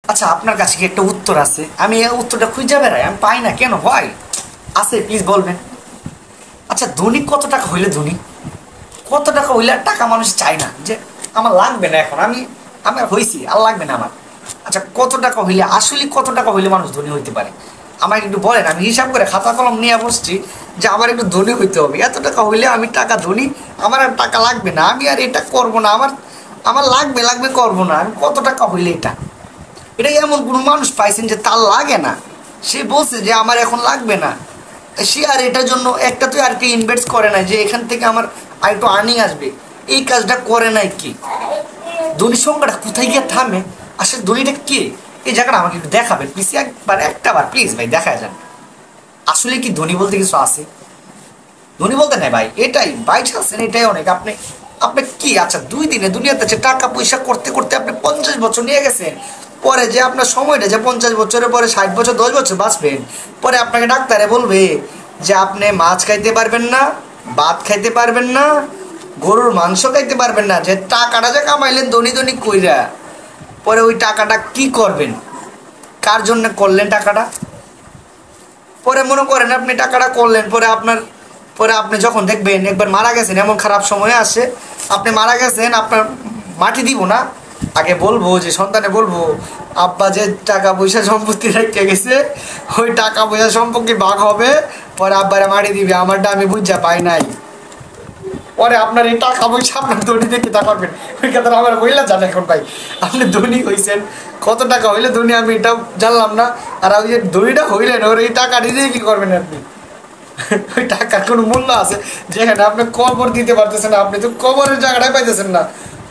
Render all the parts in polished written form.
আচ্ছা, আপনার কাছে কি একটা উত্তর আছে? আমি এই উত্তরটা খুঁজে বেড়াই, আমি পাই না কেন ভাই? আছে, প্লিজ বলবেন। আচ্ছা, ধনী কত টাকা হইলে ধনী? কত টাকা হইলে আর টাকা মানুষ চায় না যে আমার লাগবে না, এখন আমি আমার হয়েছি আর লাগবে না আমার। আচ্ছা, কত টাকা হইলে আসলে কত টাকা হইলে মানুষ ধনী হইতে পারে আমাকে একটু বলেন। আমি হিসাব করে খাতা কলম নিয়ে বসছি যে আমার একটু ধনী হইতে হবে, এত টাকা হইলে আমি টাকা ধনী, আমার আর টাকা লাগবে না, আমি আর এটা করব না, আমার আমার লাগবে লাগবে করবো না। আমি কত টাকা হইলে এটা এটা এমন কোনো মানুষ পাইছেন যে তার লাগে না, সে বলছে যে আমার এখন লাগবে না, সে আর এটার জন্য একটা তো আর কি ইনভেস্ট করে না যে এখান থেকে আমার আর একটু আর্নিং আসবে, এই কাজটা করে নাই কি? ধনী সংখ্যাটা কোথায় গিয়ে থামে? আসলে ধনীটা কে? এই জায়গাটা আমাকে একটু দেখাবেন প্লিজ, একবার একটা বার প্লিজ ভাই দেখা যান। আসলে কি ধনী বলতে কিছু আছে? ধনী বলতে নাই ভাই, এটাই বাই চান্স, এটাই অনেক। আপনি আপনি কি আচ্ছা 2 দিনে দুনিয়াতে আছে টাকা পয়সা করতে করতে আপনি 50 বছর নিয়ে গেছেন, পরে যে আপনার সময়টা যে 50 বছরের পরে 60 বছর 10 বছর বাঁচবেন, পরে আপনাকে ডাক্তারে বলবে যে আপনি মাছ খাইতে পারবেন না, ভাত খাইতে পারবেন না, গরুর মাংস খাইতে পারবেন না, যে টাকাটা যে কামাইলেন ধনী ধনী কইরা, পরে ওই টাকাটা কি করবেন? কার জন্য করলেন টাকাটা? পরে মনে করেন আপনি টাকাটা করলেন, পরে আপনি যখন দেখবেন একবার মারা গেছেন, এমন খারাপ সময় আসে আপনি মারা গেছেন, আপনার মাটি দিব না, আগে বলবো যে সন্তানে বলবো আব্বা যে টাকা পয়সা সম্পত্তি রেখে গেছে ওই টাকা পয়সা সম্পত্তি ভাগ হবে, পরে আব্বারে মাটি দিবে, আমারটা আমি বুঝা পাই নাই। পরে আপনার এই টাকা পয়সা আপনার ধনী দেখে তা করবেন, ওই কথাটা আমার বললা জান। এখন ভাই আপনি ধনী হয়েছেন, কত টাকা হইলে ধনী আমি এটাও জানলাম না, আর ওই যে ধনীটা হইলেন ওর এই টাকা দিয়ে কি করবেন আপনি? ওই টাকার কোনো মূল্য আছে যেখানে আপনি কবর দিতে পারতেছেন না, আপনি তো কবরের জায়গাটাই পাইতেছেন না,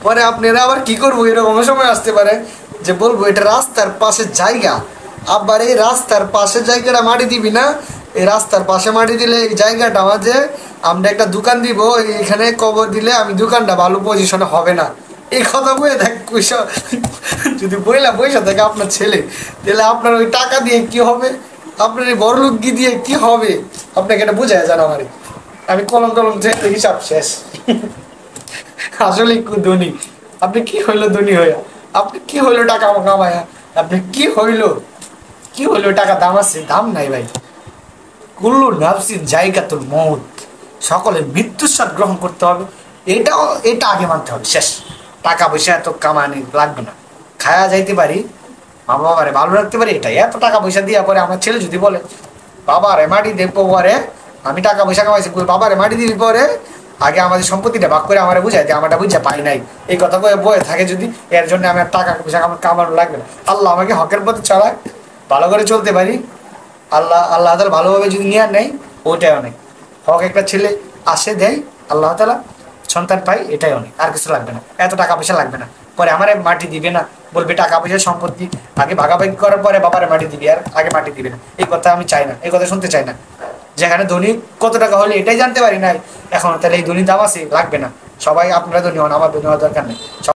পরে আপনারা আবার কি করবো? এরকম সময় আসতে পারে যে বলবো এটা রাস্তার পাশে জায়গা, আবার এই রাস্তার পাশে জায়গাটা মাটি দিবি না, এই রাস্তার পাশে মাটি দিলে এই জায়গাটা মাঝে আমরা একটা দোকান দিব, এখানে কবর দিলে আমি দোকানটা ভালো পজিশনে হবে না। এই কথা বলে দেখ পয়সা যদি পয়সা থাকে আপনার ছেলে, তাহলে আপনার ওই টাকা দিয়ে কি হবে? আপনার এই বড়লোক দিয়ে কি হবে? আপনাকে এটা বোঝায় জান আমারে, আমি কলম কলম হিসাব শেষ। আসলে ধনী আপনি কি হইলো? ধনী হইয়া আপনি কি হইলো? টাকা কামায়া আপনি কি হইলো? কি হইলো? টাকা দাম আছে? দাম নাই ভাই। কুল্লু নাফসিন জায়গাতুল মউত, সকলের মৃত্যুর স্বাদ গ্রহণ করতে হবে, এটা আগে মানতে হবে, শেষ। টাকা পয়সা এত কামানি লাগবে না, খায়া যাইতে পারি, মা বাবারে ভালো রাখতে পারি, এটাই। এত টাকা পয়সা দিয়ে পরে আমার ছেলে যদি বলে বাবারে মাটি দেখবো, পরে আমি টাকা পয়সা কামাইছি, বাবারে মাটি দিবি, পরে আগে আমাদের সম্পত্তিটা ভাগ করে আমার বুঝাই দিয়ে আমারটা বুঝা পাই নাই, এই কথা বয়ে থাকে যদি, এর জন্য আমার টাকা পয়সা আমার কামানো লাগবে না। আল্লাহ আমাকে হকের পথে চলায়, ভালো করে চলতে পারি, আল্লাহ তাআলা ভালোভাবে যদি নিয়ে নেয়, ওইটাই অনেক। হক একটা ছেলে আসে দেয়, আল্লাহ তাআলা সন্তান পাই, এটাই অনেক, আর কিছু লাগবে না, এত টাকা পয়সা লাগবে না। পরে আমার মাটি দিবে না, বলবে টাকা পয়সা সম্পত্তি আগে ভাগাভাগি করার পরে বাবারে মাটি দিবি, আর আগে মাটি দিবে না। এই কথা আমি চাই না, এই কথা শুনতে চাই না। যেখানে ধনী কত টাকা হলে এটাই জানতে পারি নাই এখন, তাহলে এই ধনী দাম আছে লাগবে না। সবাই আপনারা ধনী হন, আমার ধনী হওয়ার দরকার নেই।